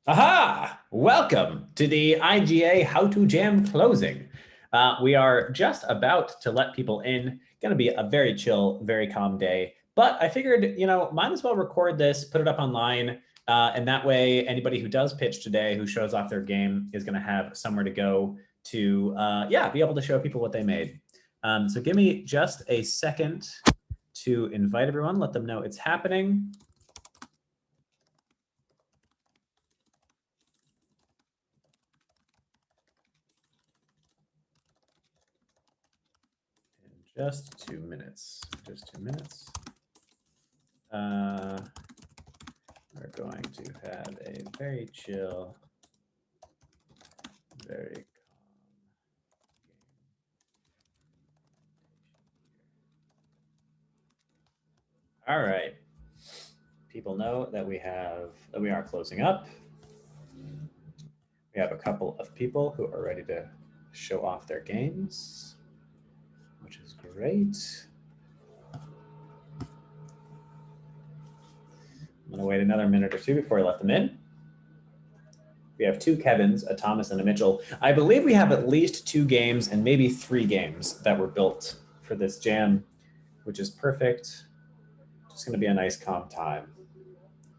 Aha! Welcome to the IGA How to Jam closing. We are just about to let people in. Going to be a very chill, very calm day. But I figured, might as well record this, put it up online, and that way anybody who does pitch today, who shows off their game, is going to have somewhere to go to, be able to show people what they made. So give me just a second to invite everyone, let them know it's happening. Just 2 minutes. Just 2 minutes. We're going to have a very chill, very calm game. All right. People know that we are closing up. We have a couple of people who are ready to show off their games, which is great. I'm going to wait another minute or two before I let them in. We have two Kevins, a Thomas and a Mitchell. I believe we have at least 2 games and maybe 3 games that were built for this jam, which is perfect. Just going to be a nice calm time.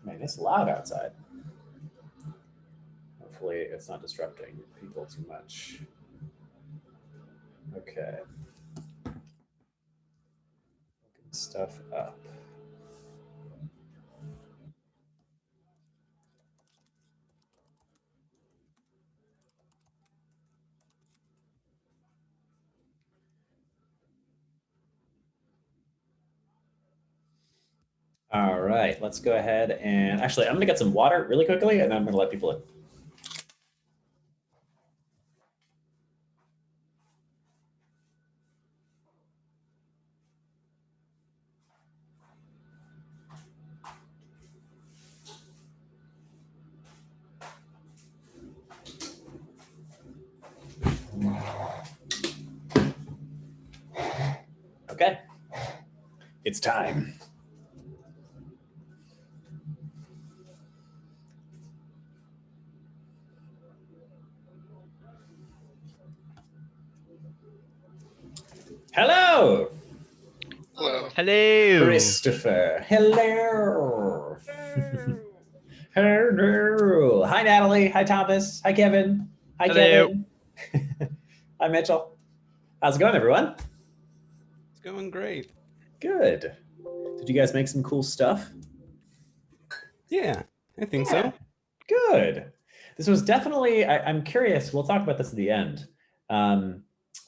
Man, it's loud outside. Hopefully it's not disrupting people too much. Okay. Looking stuff up. All right, let's go ahead and actually, I'm going to get some water really quickly, and then I'm going to let people in. Okay, it's time. Hello. Hello. Hello. Christopher. Hello. Hello. Hi, Natalie. Hi, Thomas. Hi, Kevin. Hi, Hello. Kevin. Hi, Mitchell. How's it going, everyone? It's going great. Good. Did you guys make some cool stuff? Yeah, I think so. Good. This was definitely, I'm curious, we'll talk about this at the end.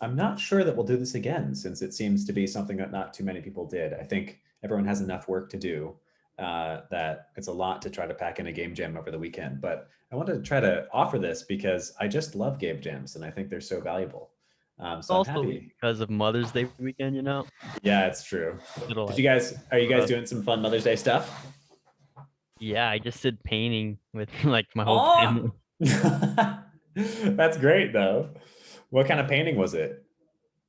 I'm not sure that we'll do this again, since it seems to be something that not too many people did. I think everyone has enough work to do that it's a lot to try to pack in a game jam over the weekend. But I wanted to try to offer this because I just love game jams and I think they're so valuable. So I'm Also happy. because of Mother's Day weekend, Yeah, it's true. Little, Are you guys uh, doing some fun Mother's Day stuff? Yeah, I just did painting with like my whole Oh, family. that's great though. What kind of painting was it?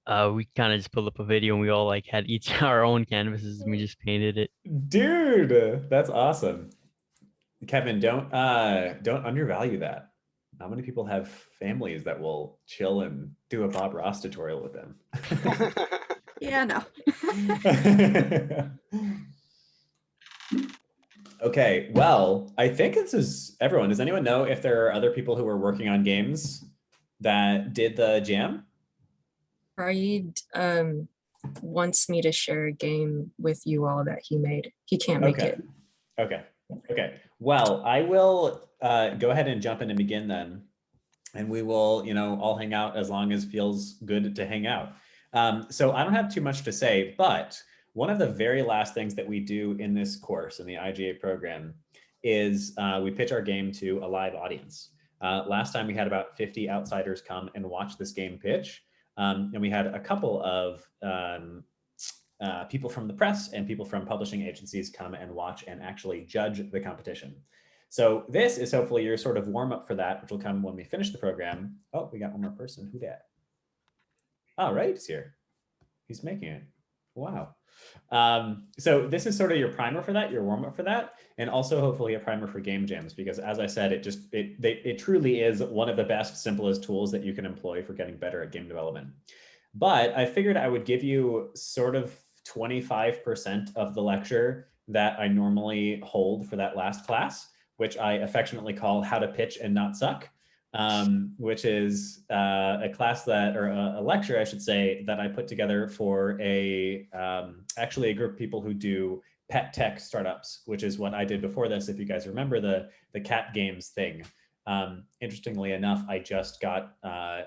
We kind of just pulled up a video and we all like had each our own canvases and we just painted it. Dude, that's awesome. Kevin, don't undervalue that. How many people have families that will chill and do a Bob Ross tutorial with them? Yeah, no. Okay, well, I think this is everyone. Does anyone know if there are other people who are working on games that did the jam? Raid wants me to share a game with you all that he made. He can't make it. Okay. Well, I will go ahead and jump in and begin then. And we will, all hang out as long as feels good to hang out. So I don't have too much to say, but one of the very last things that we do in this course, in the IGA program, is we pitch our game to a live audience. Last time we had about 50 outsiders come and watch this game pitch. And we had a couple of people from the press and people from publishing agencies come and watch and actually judge the competition. So this is hopefully your sort of warm up for that, which will come when we finish the program. Oh, we got one more person. Who dat? Oh, right, he's here. He's making it. Wow. So this is sort of your primer for that, your warm up for that, and also hopefully a primer for game jams, because as I said, it truly is one of the best, simplest tools that you can employ for getting better at game development. But I figured I would give you sort of 25% of the lecture that I normally hold for that last class, which I affectionately call How to Pitch and Not Suck. Which is a class that, or a lecture, I should say, that I put together for actually a group of people who do pet tech startups, which is what I did before this. If you guys remember the cat games thing. Interestingly enough, I just got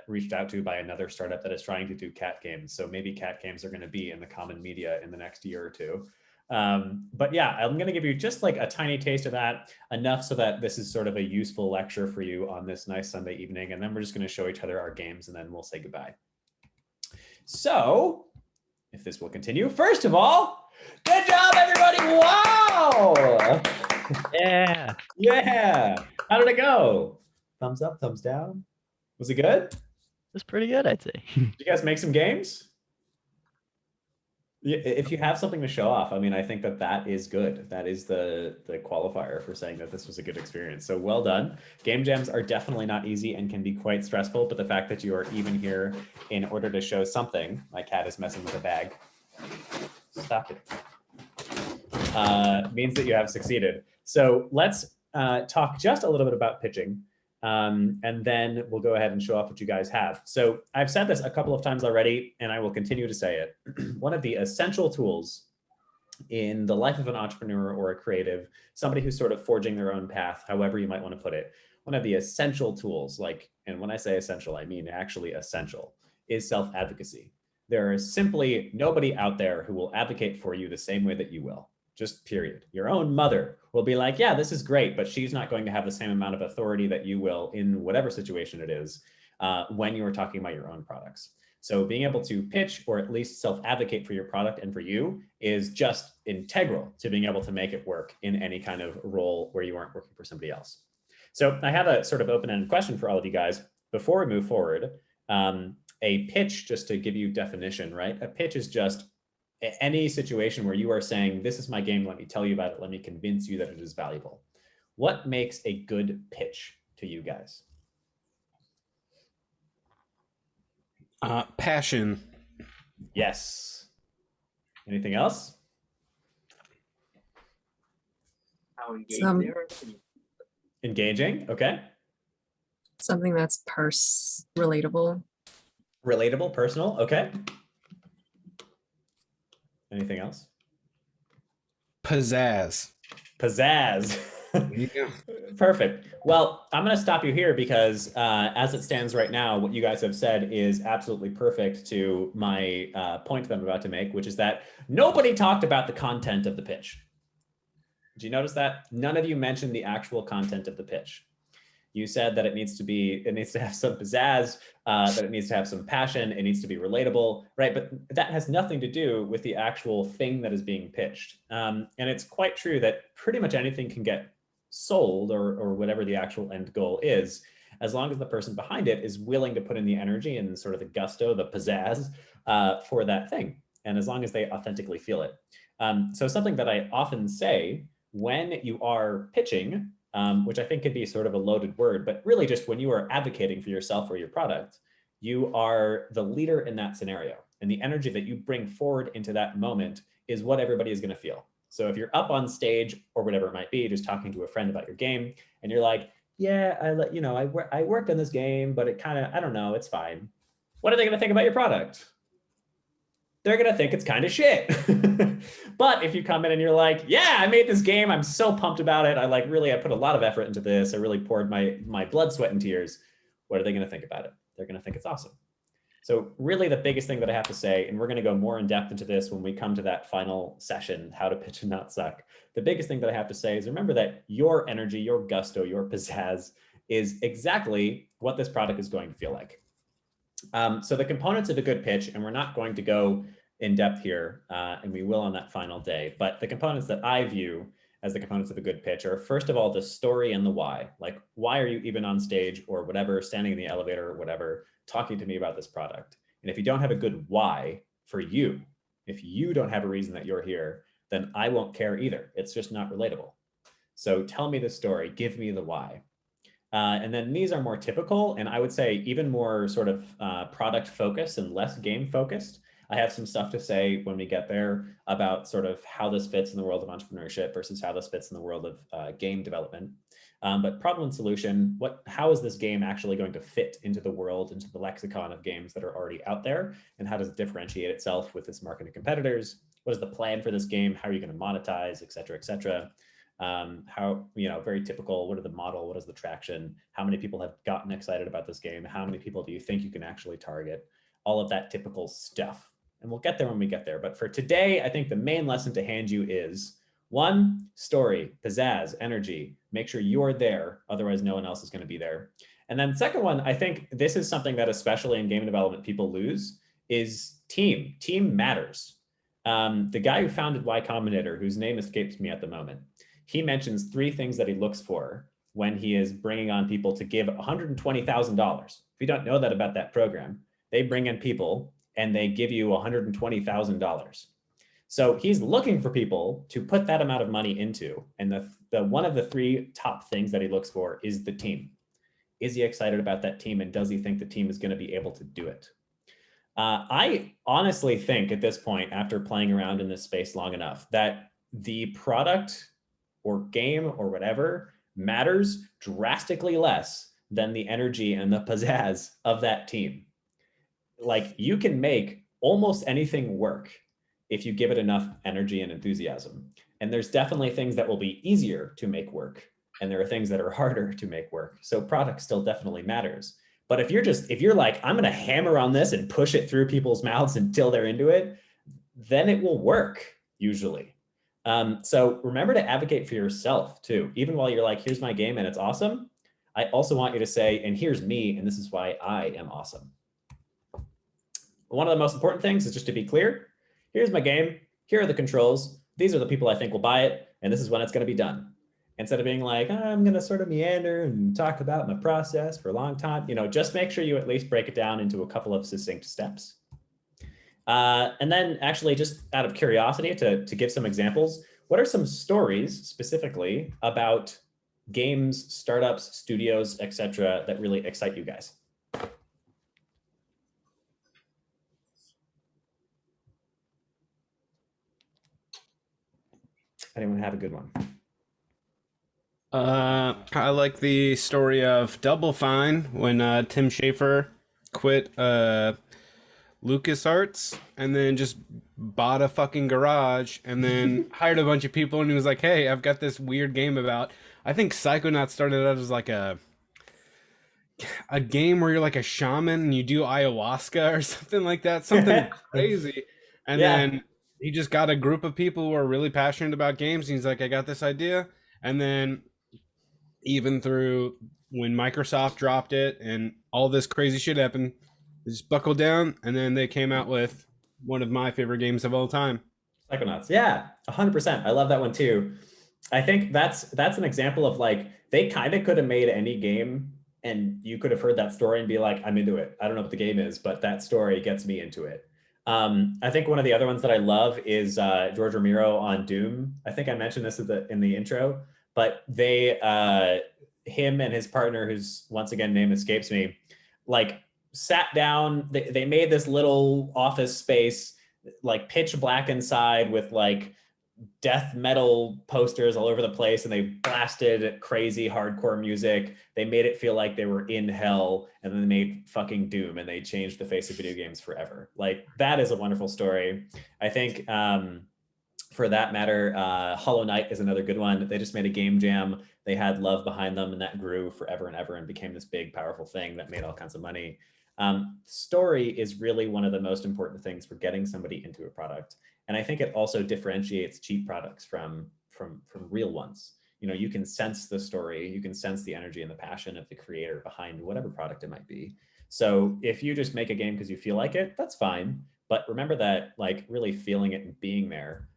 reached out to by another startup that is trying to do cat games. So maybe cat games are going to be in the common media in the next year or two. But yeah, I'm going to give you just like a tiny taste of that, enough so that this is sort of a useful lecture for you on this nice Sunday evening. And then we're just going to show each other our games and then we'll say goodbye. So if this will continue, first of all, good job, everybody. Wow. Yeah. Yeah. How did it go? Thumbs up, thumbs down. Was it good? That's pretty good, I'd say. Did you guys make some games? Yeah, if you have something to show off, I mean, I think that is good. That is the qualifier for saying that this was a good experience. So well done. Game jams are definitely not easy and can be quite stressful, but the fact that you are even here in order to show something, my cat is messing with a bag. Stop it. Means that you have succeeded. So let's talk just a little bit about pitching. And then we'll go ahead and show off what you guys have. So I've said this a couple of times already, and I will continue to say it. One of the essential tools in the life of an entrepreneur or a creative, somebody who's sort of forging their own path, however you might want to put it, one of the essential tools, and when I say essential, I mean actually essential, is self-advocacy. There is simply nobody out there who will advocate for you the same way that you will. Just period. Your own mother will be like, yeah, this is great, but she's not going to have the same amount of authority that you will in whatever situation it is when you're talking about your own products. So being able to pitch or at least self-advocate for your product and for you is just integral to being able to make it work in any kind of role where you aren't working for somebody else. So I have a sort of open-ended question for all of you guys. Before we move forward, a pitch, just to give you definition, right? A pitch is just any situation where you are saying, this is my game, let me tell you about it, let me convince you that it is valuable. What makes a good pitch to you guys? Passion. Yes. Anything else? Engaging, okay. Something that's relatable. Relatable, personal, okay. Anything else? Pizzazz. Pizzazz. Yeah. Perfect. Well, I'm going to stop you here because as it stands right now, what you guys have said is absolutely perfect to my point that I'm about to make, which is that nobody talked about the content of the pitch. Did you notice that? None of you mentioned the actual content of the pitch. You said that it needs to have some pizzazz, that it needs to have some passion, it needs to be relatable, right? But that has nothing to do with the actual thing that is being pitched. And it's quite true that pretty much anything can get sold or whatever the actual end goal is, as long as the person behind it is willing to put in the energy and sort of the gusto, the pizzazz for that thing. And as long as they authentically feel it. So something that I often say when you are pitching, which I think could be sort of a loaded word, but really just when you are advocating for yourself or your product, you are the leader in that scenario. And the energy that you bring forward into that moment is what everybody is going to feel. So if you're up on stage or whatever it might be, just talking to a friend about your game, and you're like, yeah, I worked on this game, but it kind of, I don't know, it's fine. What are they going to think about your product? They're going to think it's kind of shit. But if you come in and you're like, yeah, I made this game, I'm so pumped about it, I put a lot of effort into this, I really poured my blood, sweat, and tears, what are they going to think about it? They're going to think it's awesome. So really the biggest thing that I have to say, and we're going to go more in depth into this when we come to that final session, how to pitch and not suck. The biggest thing that I have to say is remember that your energy, your gusto, your pizzazz is exactly what this product is going to feel like. So the components of a good pitch, and we're not going to go in depth here, and we will on that final day, but the components that I view as the components of a good pitch are, first of all, the story and the why. Like, why are you even on stage or whatever, standing in the elevator or whatever, talking to me about this product? And if you don't have a good why for you, If you don't have a reason that you're here, then I won't care either. It's just not relatable. So tell me the story, give me the why. And then these are more typical, and I would say even more sort of product focused and less game focused. I have some stuff to say when we get there about sort of how this fits in the world of entrepreneurship versus how this fits in the world of game development. But problem and solution, how is this game actually going to fit into the world, into the lexicon of games that are already out there? And how does it differentiate itself with its market and competitors? What is the plan for this game? How are you going to monetize, et cetera, et cetera? How, very typical, what are the model? What is the traction? How many people have gotten excited about this game? How many people do you think you can actually target? All of that typical stuff. And we'll get there when we get there. But for today, I think the main lesson to hand you is 1, story, pizzazz, energy. Make sure you're there. Otherwise, no one else is going to be there. And then second one, I think this is something that especially in game development people lose is team. Team matters. The guy who founded Y Combinator, whose name escapes me at the moment, he mentions 3 things that he looks for when he is bringing on people to give $120,000. If you don't know that about that program, they bring in people and they give you $120,000. So he's looking for people to put that amount of money into. And the one of the 3 top things that he looks for is the team. Is he excited about that team? And does he think the team is going to be able to do it? I honestly think at this point, after playing around in this space long enough, that the product or game or whatever matters drastically less than the energy and the pizzazz of that team. Like, you can make almost anything work if you give it enough energy and enthusiasm. And there's definitely things that will be easier to make work, and there are things that are harder to make work. So product still definitely matters. But if you're like, I'm gonna hammer on this and push it through people's mouths until they're into it, then it will work usually. So remember to advocate for yourself too. Even while you're like, here's my game and it's awesome, I also want you to say, and here's me, and this is why I am awesome. One of the most important things is just to be clear. Here's my game. Here are the controls. These are the people I think will buy it. And this is when it's going to be done. Instead of being like, I'm going to sort of meander and talk about my process for a long time, just make sure you at least break it down into a couple of succinct steps. And then actually, just out of curiosity to give some examples, what are some stories specifically about games, startups, studios, etc., that really excite you guys? Anyone have a good one? I like the story of Double Fine when Tim Schafer quit LucasArts and then just bought a fucking garage and then hired a bunch of people, and he was like, hey, I've got this weird game about, I think Psychonauts started out as like a game where you're like a shaman and you do ayahuasca or something like that, something crazy. And then he just got a group of people who are really passionate about games, and he's like, I got this idea. And then even through when Microsoft dropped it and all this crazy shit happened, they just buckled down, and then they came out with one of my favorite games of all time. Psychonauts. Yeah, 100%. I love that one too. I think that's an example of like, they kind of could have made any game and you could have heard that story and be like, I'm into it. I don't know what the game is, but that story gets me into it. I think one of the other ones that I love is George Romero on Doom. I think I mentioned this in the intro, but him and his partner, whose once again name escapes me, like sat down, they made this little office space, like pitch black inside with like death metal posters all over the place, and they blasted crazy hardcore music. They made it feel like they were in hell, and then they made fucking Doom, and they changed the face of video games forever. Like, that is a wonderful story. I think for that matter, Hollow Knight is another good one. They just made a game jam. They had love behind them, and that grew forever and ever and became this big, powerful thing that made all kinds of money. Story is really one of the most important things for getting somebody into a product. And I think it also differentiates cheap products from real ones. You can sense the story, you can sense the energy and the passion of the creator behind whatever product it might be. So if you just make a game because you feel like it, that's fine. But remember that, like, really feeling it and being there.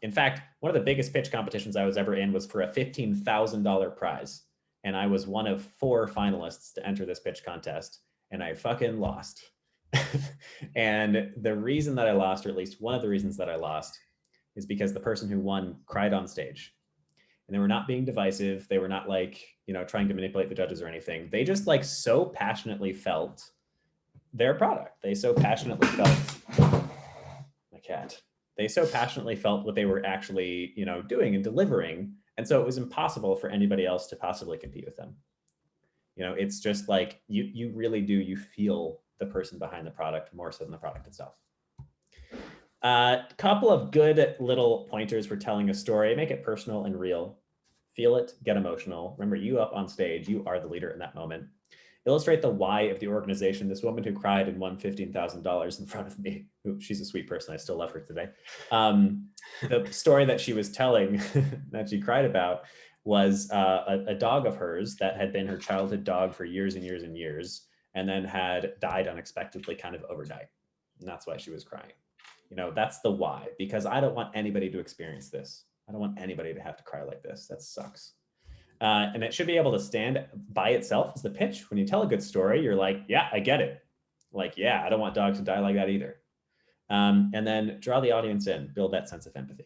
In fact, one of the biggest pitch competitions I was ever in was for a $15,000 prize. And I was one of 4 finalists to enter this pitch contest, and I fucking lost. And the reason that I lost, or at least one of the reasons that I lost, is because the person who won cried on stage. And they were not being divisive. They were not like, trying to manipulate the judges or anything. They just like so passionately felt their product. They so passionately felt, my cat, they so passionately felt what they were actually, doing and delivering. And so it was impossible for anybody else to possibly compete with them. It's just like, you really do, you feel the person behind the product more so than the product itself. A couple of good little pointers for telling a story. Make it personal and real. Feel it, get emotional. Remember, you up on stage, you are the leader in that moment. Illustrate the why of the organization. This woman who cried and won $15,000 in front of me. Ooh, she's a sweet person. I still love her today. The story that she was telling that she cried about was a dog of hers that had been her childhood dog for years and years and years, and then had died unexpectedly kind of overnight. And that's why she was crying. That's the why, because I don't want anybody to experience this. I don't want anybody to have to cry like this. That sucks. And it should be able to stand by itself as the pitch. When you tell a good story, you're like, yeah, I get it. Like, yeah, I don't want dogs to die like that either. And then draw the audience in, build that sense of empathy.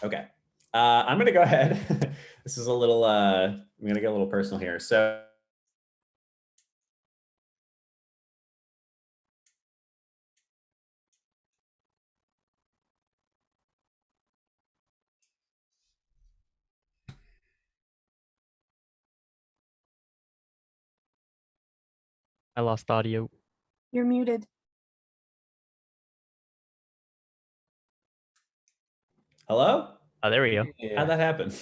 Okay, I'm gonna go ahead. This is a little, I'm gonna get a little personal here. So I lost audio. You're muted. hello? Oh, there we go. How'd that happen?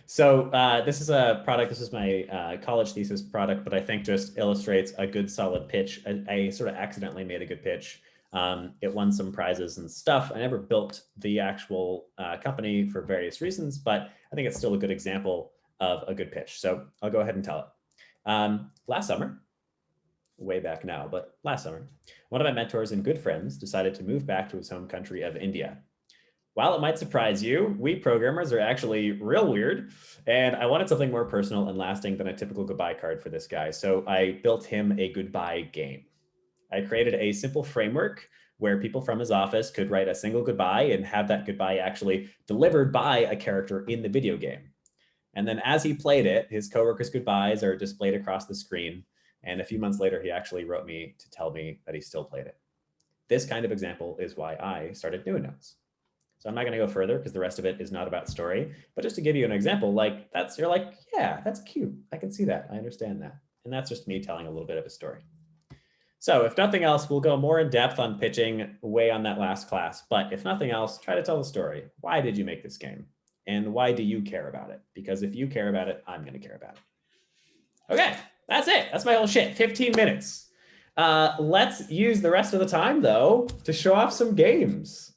So this is a product, this is my college thesis product, but I think just illustrates a good solid pitch. I sort of accidentally made a good pitch. It won some prizes and stuff. I never built the actual company for various reasons, but I think it's still a good example of a good pitch. So I'll go ahead and tell it. Last summer, way back now, but last summer, one of my mentors and good friends decided to move back to his home country of India. While it might surprise you, we programmers are actually real weird, and I wanted something more personal and lasting than a typical goodbye card for this guy. So I built him a goodbye game. I created a simple framework where people from his office could write a single goodbye and have that goodbye actually delivered by a character in the video game. And then as he played it, his coworkers' goodbyes are displayed across the screen. And a few months later, he actually wrote me to tell me that he still played it. This kind of example is why I started New Notes. So I'm not going to go further because the rest of it is not about story, but just to give you an example, like you're like, yeah, that's cute. I can see that. I understand that. And that's just me telling a little bit of a story. So if nothing else, we'll go more in depth on pitching way on that last class. But if nothing else, try to tell the story. Why did you make this game? And why do you care about it? Because if you care about it, I'm going to care about it. Okay, that's it. That's my whole shit. 15 minutes. Let's use the rest of the time, though, to show off some games.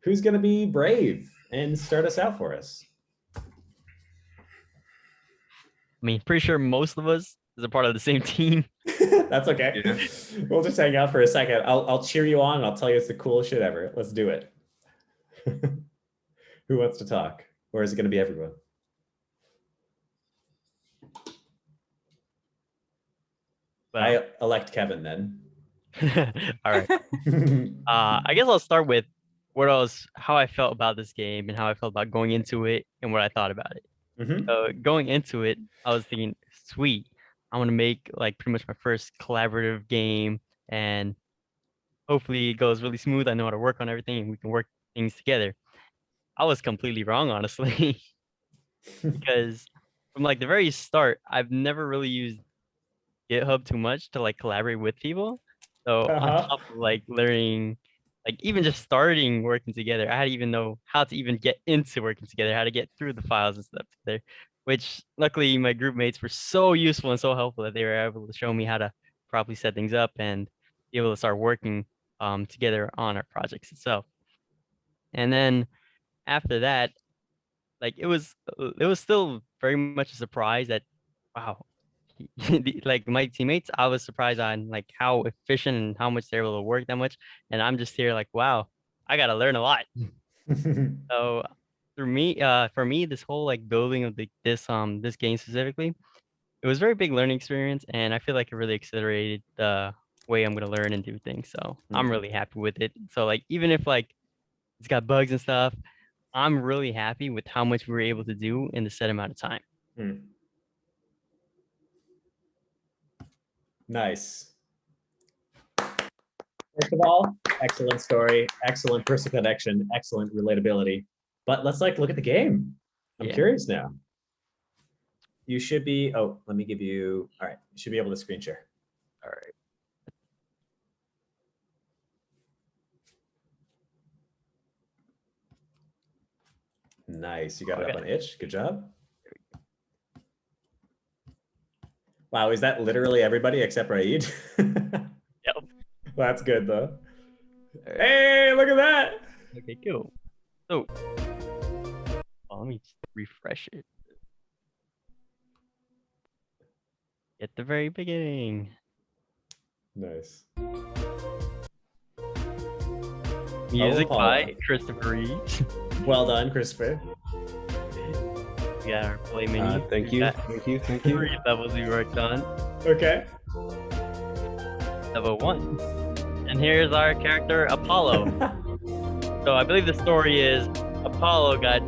Who's going to be brave and start us out for us? I mean, pretty sure most of us is a part of the same team. That's okay. Yeah. We'll just hang out for a second. I'll cheer you on and I'll tell you it's the coolest shit ever. Let's do it. Who wants to talk? Or is it going to be everyone? But I elect Kevin then. All right. I guess I'll start with how I felt about this game and how I felt about going into it and what I thought about it. Mm-hmm. Going into it, I was thinking, sweet, I want to make like pretty much my first collaborative game, and hopefully it goes really smooth. I know how to work on everything and we can work things together. I was completely wrong, honestly, because from like the very start, I've never really used GitHub too much to like collaborate with people. So on top of like learning, like even just starting working together, I didn't even know how to even get into working together, how to get through the files and stuff together, which luckily my group mates were so useful and so helpful that they were able to show me how to properly set things up and be able to start working together on our projects itself. And then after that, like it was still very much a surprise that, wow, like my teammates, I was surprised on like how efficient and how much they're able to work that much. And I'm just here like, wow, I got to learn a lot. So for me, this whole like building of this game specifically, it was a very big learning experience. And I feel like it really accelerated the way I'm gonna learn and do things. So I'm Mhm. really happy with it. So like even if like it's got bugs and stuff, I'm really happy with how much we were able to do in the set amount of time. Hmm. Nice. First of all, excellent story, excellent person connection, excellent relatability. But let's like look at the game. I'm Yeah. curious now. You should be, oh, let me give you, all right, you should be able to screen share. All right. Nice, you got it up Okay. on itch, good job. Wow, is that literally everybody except Raid? Yep. That's good though. All right. Hey, look at that. Okay, cool. So let me just refresh it. At the very beginning. Nice. Music by Apollo. Christopher Reed. Well done, Christopher. We got our play menu. Thank We you. got Thank you. Thank you. 3 levels we worked on. Okay. Level 1. And here's our character Apollo. So I believe the story is Apollo got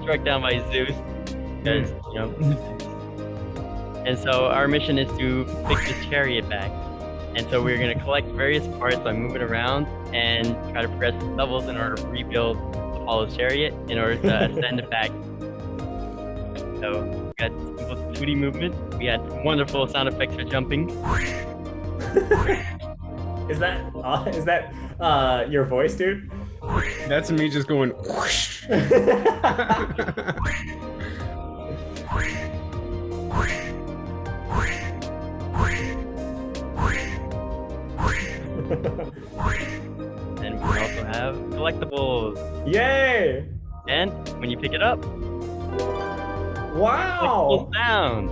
struck down by Zeus because you know. And so our mission is to fix the chariot back. And so we're gonna collect various parts by moving around and try to progress levels in order to rebuild Apollo's chariot in order to ascend it back. So we got simple 2D movement. We had wonderful sound effects for jumping. Is that your voice, dude? That's me just going whoosh. And we also have collectibles. Yay! And when you pick it up, Wow! collectibles sound.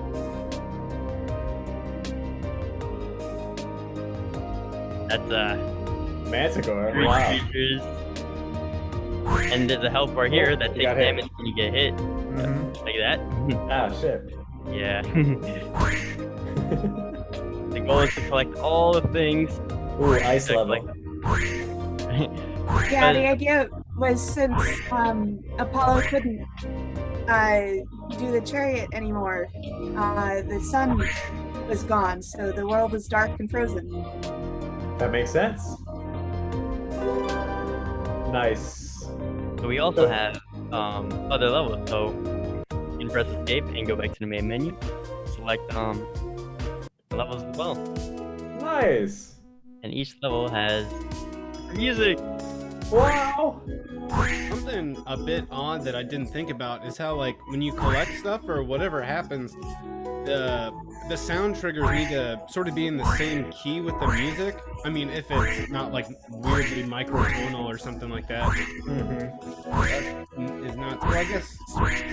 That's Manticore. three Wow. creatures. And there's a health bar here that takes Got hit. damage when you get hit. Mhm. Like that. Ah, shit. Yeah. The goal is to collect all the things. Ooh, ice to level. collect- Yeah, the idea was since Apollo couldn't do the chariot anymore, the sun was gone, so the world was dark and frozen. That makes sense. Nice. So we also have other levels. So you can press escape and go back to the main menu. Select the levels as well. Nice. And each level has music. Wow. Something a bit odd that I didn't think about is how, like, when you collect stuff or whatever happens, the sound triggers need to sort of be in the same key with the music. I mean, if it's not like weirdly microtonal or something like that, Mhm. is not. Well, I guess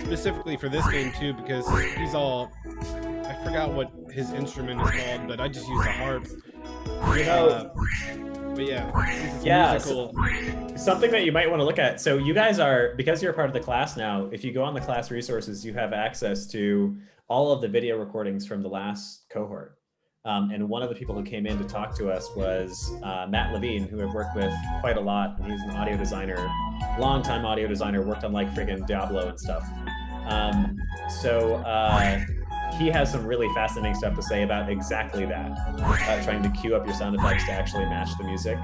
specifically for this game too, because he's all. I forgot what his instrument is called, but I just use the harp. You know, But yeah, since it's Yeah, musical. something that you might want to look at. So you guys are, because you're a part of the class now, if you go on the class resources, you have access to all of the video recordings from the last cohort. And one of the people who came in to talk to us was Matt Levine, who I've worked with quite a lot. And he's an audio designer, longtime audio designer, worked on like friggin' Diablo and stuff. He has some really fascinating stuff to say about exactly that, trying to cue up your sound effects to actually match the music.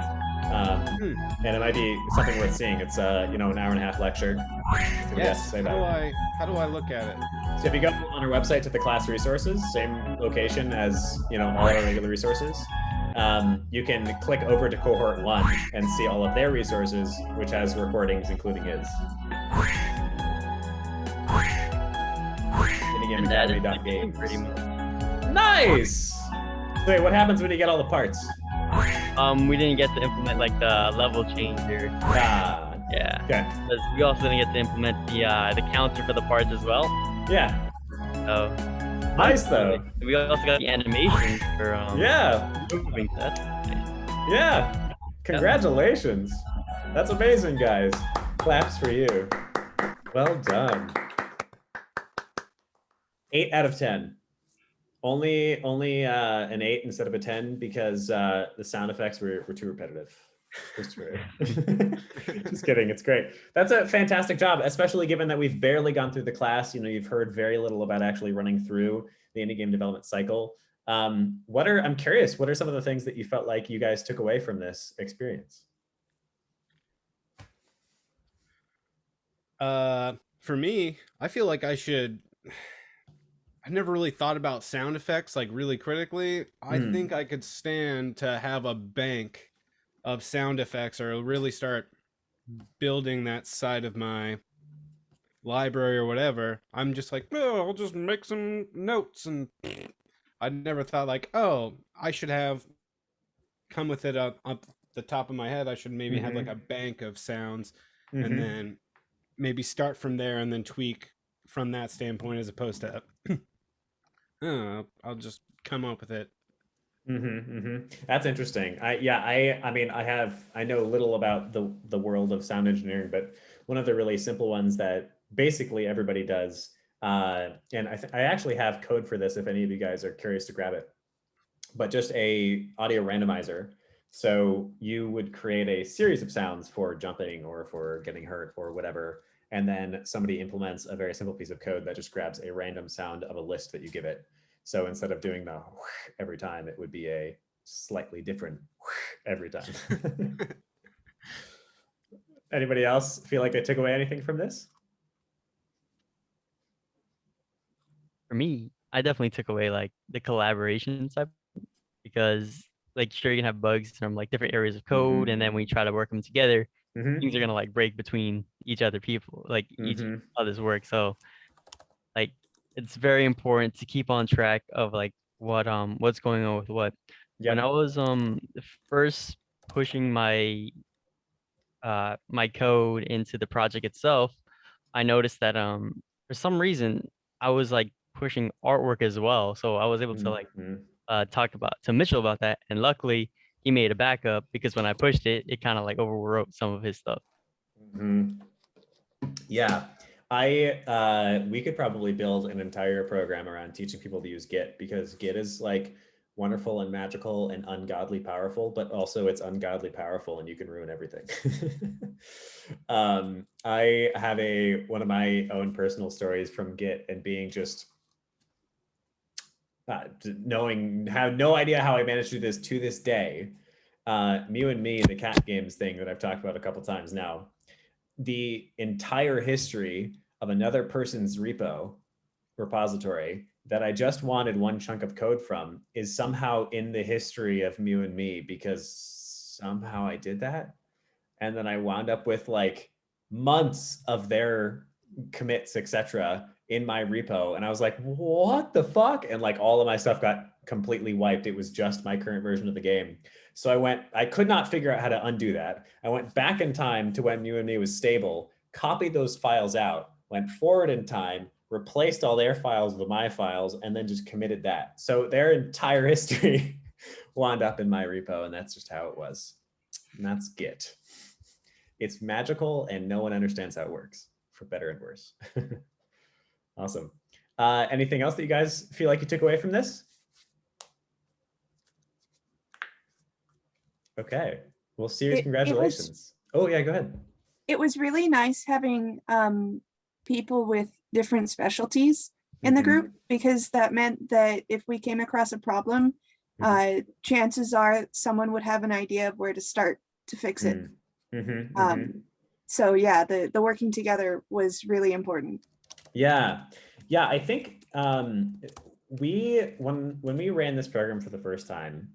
And it might be something worth seeing. It's an hour and a half lecture. See what he has to Yes. say about it. How do I look at it? So if you go on our website to the class resources, same location as all our regular resources, you can click over to cohort 1 and see all of their resources, which has recordings including his. And that is the game, Games. pretty much. Nice. So wait, what happens when you get all the parts? We didn't get to implement like the level changer. Ah, Yeah. okay. Because we also didn't get to implement the counter for the parts as well. Yeah. So Nice though. we also got the animations for Yeah. moving sets. Yeah. Congratulations. That's amazing, guys. Claps for you. Well done. 8 out of 10. Only an 8 instead of a 10 because the sound effects were too repetitive. Christopher. Just kidding. It's great. That's a fantastic job, especially given that we've barely gone through the class. You know, you've heard very little about actually running through the indie game development cycle. I'm curious, what are some of the things that you felt like you guys took away from this experience? For me, I feel like I never really thought about sound effects like really critically. I think I could stand to have a bank of sound effects or really start building that side of my library or whatever. I'm just like, no, I'll just make some notes. And I never thought like, oh, I should have come with it up the top of my head. I should maybe have like a bank of sounds and then maybe start from there and then tweak from that standpoint as opposed to I'll just come up with it. That's interesting. I mean, I know little about the world of sound engineering, but one of the really simple ones that basically everybody does, and I actually have code for this if any of you guys are curious to grab it, but just a audio randomizer. So you would create a series of sounds for jumping or for getting hurt or whatever, and then somebody implements a very simple piece of code that just grabs a random sound of a list that you give it. So instead of doing the every time, it would be a slightly different every time. Anybody else feel like they took away anything from this? For me, I definitely took away like the collaboration side because like sure you can have bugs from like different areas of code, and then when you try to work them together, things are gonna like break between each other people, like each other's work. So like it's very important to keep on track of like what's going on with what. When I was first pushing my my code into the project itself, I noticed that for some reason I was like pushing artwork as well. So I was able to like talk to Mitchell about that, and luckily he made a backup because when I pushed it, it kind of like overwrote some of his stuff. Yeah. We could probably build an entire program around teaching people to use Git, because Git is like wonderful and magical and ungodly powerful, but also it's ungodly powerful and you can ruin everything. I have one of my own personal stories from Git and being just have no idea how I managed to do this to this day. Mew and Me, the cat games thing that I've talked about a couple times now. The entire history of another person's repository that I just wanted one chunk of code from is somehow in the history of Mew and Me, because somehow I did that. And then I wound up with like months of their commits, etc., in my repo. And I was like, what the fuck? And like all of my stuff got completely wiped. It was just my current version of the game. So I could not figure out how to undo that. I went back in time to when Mew and Me was stable, copied those files out, went forward in time, replaced all their files with my files, and then just committed that. So their entire history wound up in my repo, and that's just how it was. And that's Git. It's magical and no one understands how it works, for better and worse. Awesome. Anything else that you guys feel like you took away from this? Okay. Well, serious congratulations. Oh yeah, go ahead. It was really nice having people with different specialties in the group, because that meant that if we came across a problem, chances are someone would have an idea of where to start to fix it. So yeah, the working together was really important. Yeah, I think when we ran this program for the first time,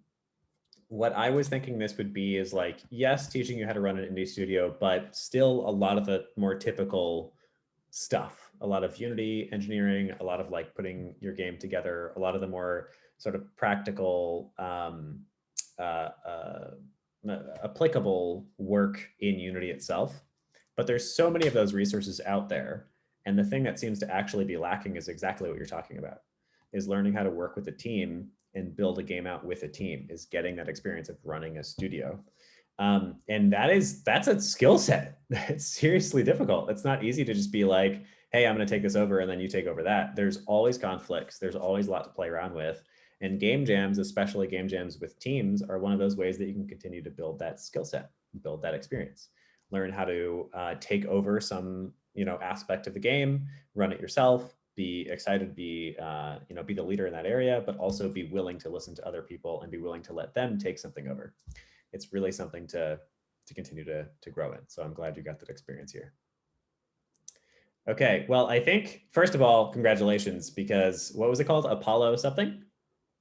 what I was thinking this would be is like, yes, teaching you how to run an indie studio, but still a lot of the more typical stuff, a lot of Unity engineering, a lot of like putting your game together, a lot of the more sort of practical, applicable work in Unity itself. But there's so many of those resources out there. And the thing that seems to actually be lacking is exactly what you're talking about, is learning how to work with a team and build a game out with a team, is getting that experience of running a studio. And that's a skill set. It's seriously difficult. It's not easy to just be like, hey, I'm going to take this over, and then you take over that. There's always conflicts. There's always a lot to play around with. And game jams, especially game jams with teams, are one of those ways that you can continue to build that skill set, build that experience, learn how to take over some, aspect of the game, run it yourself, be excited, be the leader in that area, but also be willing to listen to other people and be willing to let them take something over. It's really something to continue to grow in. So I'm glad you got that experience here. Okay, well, I think, first of all, congratulations, because what was it called? Apollo something?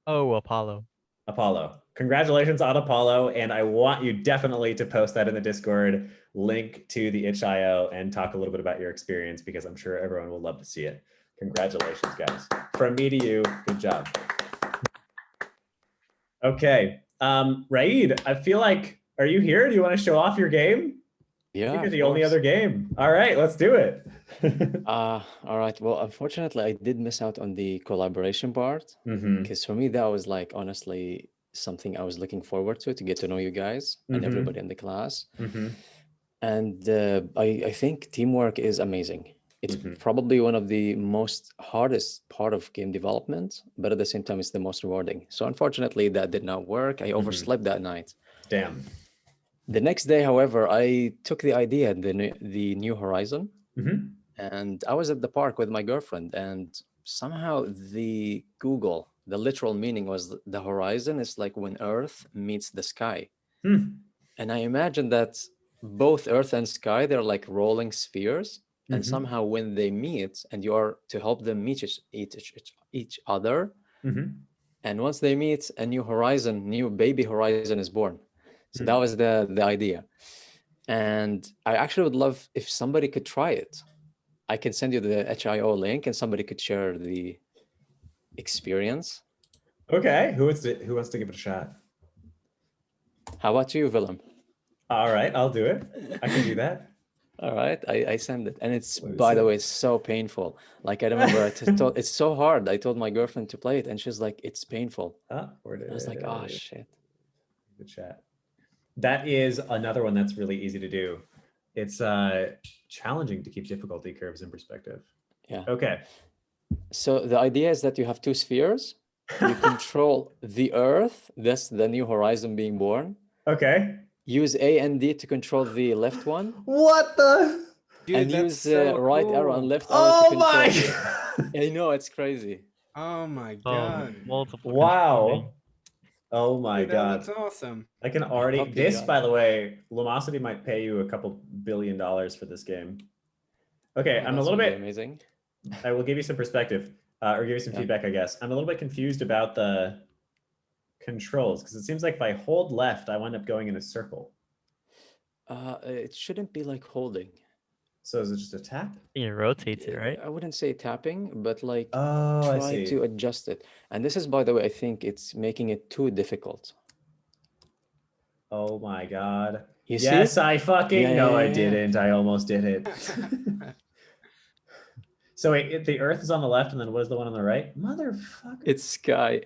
Oh, Apollo. Apollo. Congratulations on Apollo. And I want you definitely to post that in the Discord, link to the itch.io, and talk a little bit about your experience, because I'm sure everyone will love to see it. Congratulations, guys. From me to you, good job. Okay, Raid, I feel like, are you here? Do you want to show off your game? Yeah, I think you're of the only course. other game. All right, let's do it. All right. Well, unfortunately, I did miss out on the collaboration part Mhm, because for me, that was like honestly something I was looking forward to get to know you guys and Mhm. everybody in the class. mhm, And I think teamwork is amazing. It's Mhm. probably one of the most hardest part of game development, but at the same time, it's the most rewarding. So unfortunately, that did not work. I overslept that night. Damn. The next day, however, I took the idea, the New Horizon, Mhm. and I was at the park with my girlfriend, and somehow the literal meaning was the horizon is like when Earth meets the sky. Hmm. And I imagine that both Earth and sky, they're like rolling spheres. And Mhm. somehow when they meet and you are to help them meet each other, Mhm. and once they meet, a new baby horizon is born. So that Hmm. was the idea. And I actually would love if somebody could try it. I can send you the HIO link and somebody could share the experience. Okay, who wants to give it a shot? How about you, Willem? All right, I'll do it. I can do that. All right, I send it. And it's, Let me by the see. way, it's so painful. Like I remember it's so hard. I told my girlfriend to play it and she's like, it's painful. Where did I was like, oh shit. the chat? That is another one that's really easy to do. It's challenging to keep difficulty curves in perspective. Yeah. Okay. So the idea is that you have two spheres. You control the Earth, that's the new horizon being born. Okay. Use A and D to control the left one. What the? Dude, And that's use so right arrow and cool. left arrow to Oh control. my I know, it's crazy. Oh my Oh, god. multiple. Wow. Oh my Dude, that God. looks awesome. I can already, hope you this, got by it. the way, Lumosity might pay you a couple $billion for this game. Okay, Oh, I'm a that's little really bit, amazing. I will give you some perspective, or give you some Yeah. feedback, I guess. I'm a little bit confused about the controls, because it seems like if I hold left, I wind up going in a circle. It shouldn't be like holding. So is it just a tap? It rotates it, right? I wouldn't say tapping, but like Oh, I try see. to adjust it. And this is, by the way, I think it's making it too difficult. Oh my God. You Yes, see? I fucking, Yeah, no, yeah, I yeah, yeah. didn't. I almost did it. So wait, the Earth is on the left, and then what is the one on the right? Motherfucker. It's sky.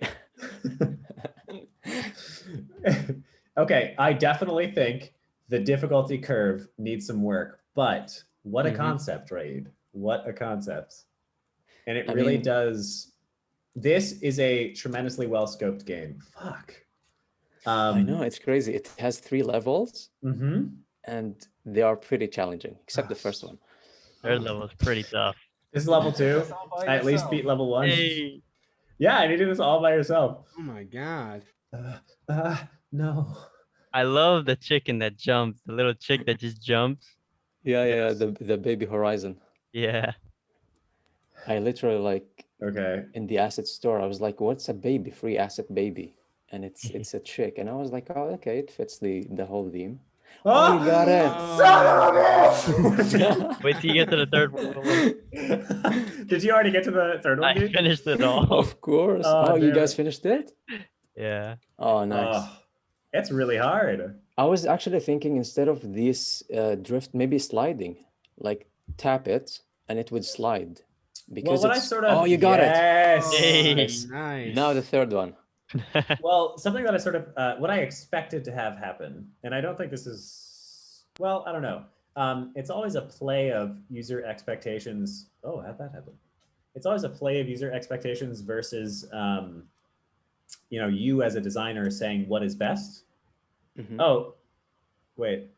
Okay, I definitely think the difficulty curve needs some work, but what a Mhm. concept, Raid. What a concept. And it I really mean- does. This is a tremendously well scoped game. Fuck. I know, it's crazy. It has 3 levels Mm-hmm. and they are pretty challenging, except the first one. Third level is pretty tough. This is level 2. That's all by I at least yourself. beat level 1. Hey, Yeah, and you do this all by yourself. Oh my god. No. I love the chicken that jumps, the little chick that just jumps. Yeah, Yes. the baby horizon. Yeah. I literally like Okay. in the asset store, I was like, what's a baby? Free asset baby. And it's a chick. And I was like, oh, okay, it fits the whole theme. Oh, you got it. Son of a bitch! Wait till you get to the third one. Did you already get to the third one, I dude? finished it all. Of course. Oh, Oh, you damn guys it. finished it? Yeah. Oh, nice. Oh, it's really hard. I was actually thinking instead of this drift, maybe sliding, like tap it and it would slide. Because Well, what I it's, sort of, oh, you got it. yes. Hey. Nice. Now the third one. Well, something that I sort of, what I expected to have happen, and I don't think this is, well, I don't know. it's always a play of user expectations. Oh, how'd that happen? It's always a play of user expectations versus, you as a designer saying what is best. Mhm. Oh, wait,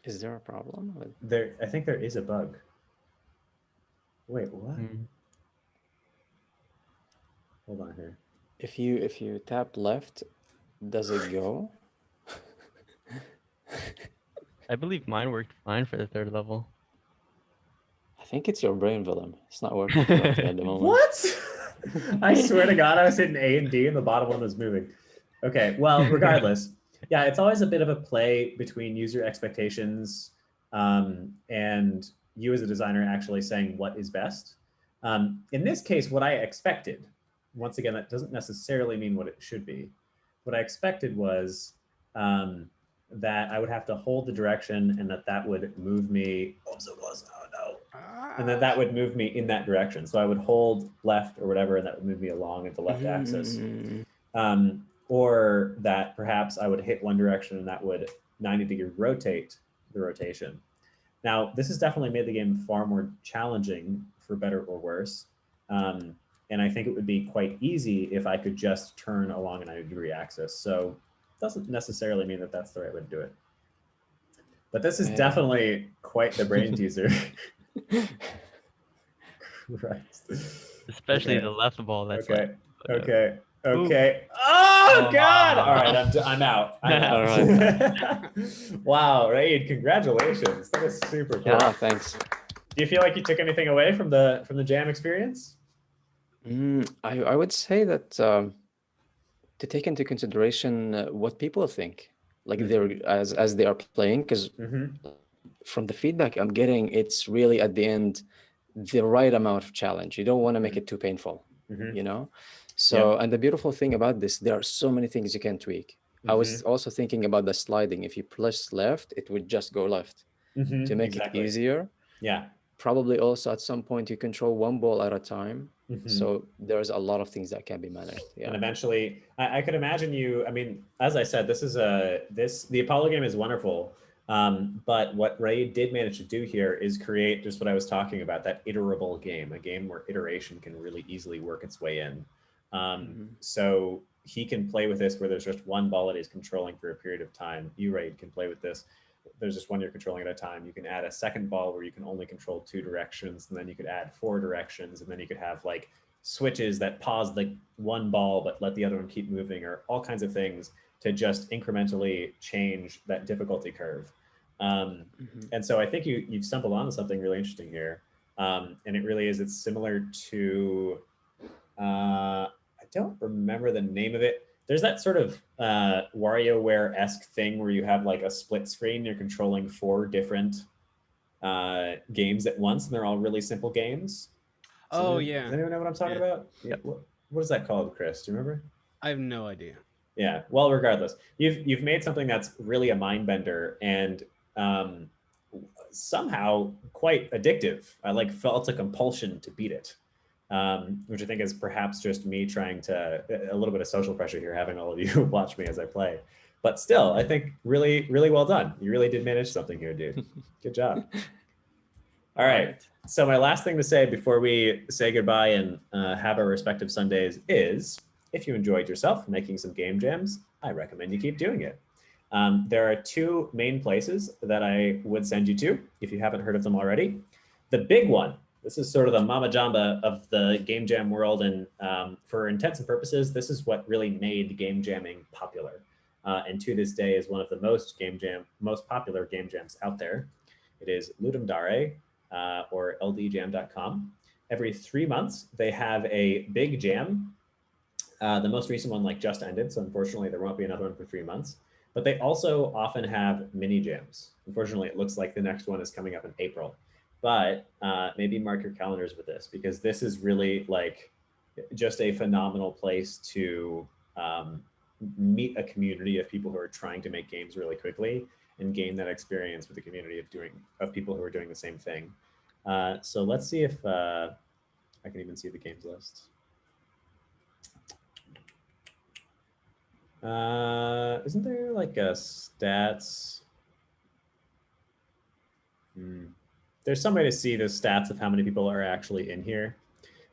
Is there a problem with? I think there is a bug. Wait, what? Hmm. Hold on here. If you tap left, does it go? I believe mine worked fine for the third level. I think it's your brain, Willem. It's not working correctly at the moment. What? I swear to God, I was hitting A and D and the bottom one was moving. Okay, well, regardless, yeah, it's always a bit of a play between user expectations and you as a designer actually saying what is best. In this case, what I expected, once again, that doesn't necessarily mean what it should be. What I expected was that I would have to hold the direction and that would move me. Oh, I'm so close. Oh, no. And then that would move me in that direction. So I would hold left or whatever, and that would move me along at the left axis. Or that perhaps I would hit one direction and that would 90-degree rotate the rotation. Now, this has definitely made the game far more challenging, for better or worse. And I think it would be quite easy if I could just turn along a 90-degree axis. So it doesn't necessarily mean that that's the right way to do it. But this is definitely quite the brain teaser. Right. Especially Okay. the left ball. That's Okay. like, Okay. Okay. Oh God! Wow. All right, I'm out. I'm out. All right. Wow, Raid, congratulations! That is super cool. Yeah, thanks. Do you feel like you took anything away from the jam experience? I would say that to take into consideration what people think, like they're as they are playing, because from the feedback I'm getting, it's really at the end the right amount of challenge. You don't want to make it too painful, you know. So, and the beautiful thing about this, there are so many things you can tweak. I was also thinking about the sliding. If you press left, it would just go left to make it easier. Yeah. Probably also at some point you control one ball at a time. So there's a lot of things that can be managed. Yeah. And eventually, I could imagine you. I mean, as I said, the Apollo game is wonderful. But what Ray did manage to do here is create just what I was talking about, that iterable game, a game where iteration can really easily work its way in. So he can play with this where there's just one ball that he's controlling for a period of time. You, Ray, can play with this. There's just one you're controlling at a time. You can add a second ball where you can only control 2 directions, and then you could add 4 directions, and then you could have like switches that pause like one ball but let the other one keep moving, or all kinds of things to just incrementally change that difficulty curve. And so I think you've stumbled onto something really interesting here. And it really is, it's similar to, I don't remember the name of it. There's that sort of WarioWare-esque thing where you have like a split screen, you're controlling 4 different games at once, and they're all really simple games. Oh, Does anyone know what I'm talking about? Yeah. What is that called, Chris? Do you remember? I have no idea. Yeah. Well, regardless, you've made something that's really a mind bender and somehow quite addictive. I like felt a compulsion to beat it, which I think is perhaps just me trying to a little bit of social pressure here, having all of you watch me as I play. But still, I think really, really well done. You really did manage something here, dude. Good job. All right. So my last thing to say before we say goodbye and have our respective Sundays is, if you enjoyed yourself making some game jams, I recommend you keep doing it. There are 2 main places that I would send you to if you haven't heard of them already. The big one, this is sort of the mama jamba of the game jam world, and for intents and purposes, this is what really made game jamming popular. And to this day is one of the most popular game jams out there. It is Ludum Dare, or ldjam.com. Every 3 months, they have a big jam. The most recent one just ended, so unfortunately there won't be another one for 3 months. But they also often have mini jams. Unfortunately, it looks like the next one is coming up in April. But maybe mark your calendars with this, because this is really just a phenomenal place to meet a community of people who are trying to make games really quickly and gain that experience with a community of people who are doing the same thing. So let's see if I can even see the games list. Isn't there a stats? There's some way to see the stats of how many people are actually in here,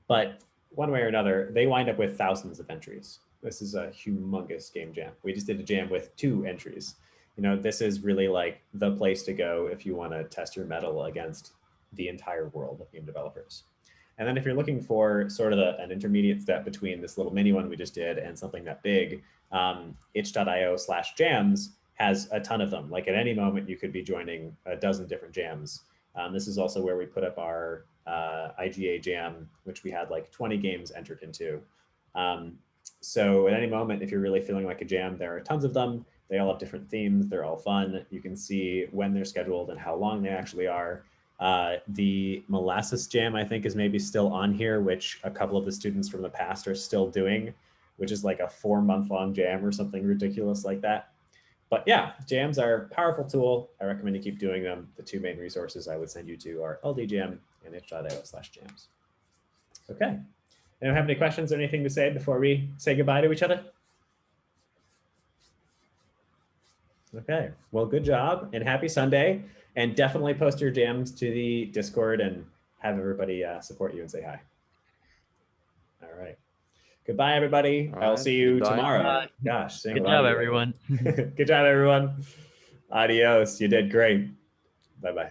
but one way or another, they wind up with thousands of entries. This is a humongous game jam. We just did a jam with 2 entries. You know, this is really like the place to go if you want to test your mettle against the entire world of game developers. And then if you're looking for sort of an intermediate step between this little mini one we just did and something that big, itch.io/jams has a ton of them. Like at any moment, you could be joining a dozen different jams. This is also where we put up our IGA jam, which we had like 20 games entered into. So at any moment, if you're really feeling like a jam, there are tons of them. They all have different themes. They're all fun. You can see when they're scheduled and how long they actually are. The Molasses Jam, I think, is maybe still on here, which a couple of the students from the past are still doing, which is like a 4-month-long jam or something ridiculous like that. But yeah, jams are a powerful tool. I recommend you keep doing them. The 2 main resources I would send you to are LDJam and itch.io/jams. Okay. Anyone have any questions or anything to say before we say goodbye to each other? Okay, well, good job and happy Sunday. And definitely post your jams to the Discord and have everybody support you and say hi. All right. Goodbye, everybody. All I'll right, see you goodbye. tomorrow. Bye. Gosh, saying Good a lot job, of you. everyone. Good job, everyone. Adios. You did great. Bye-bye.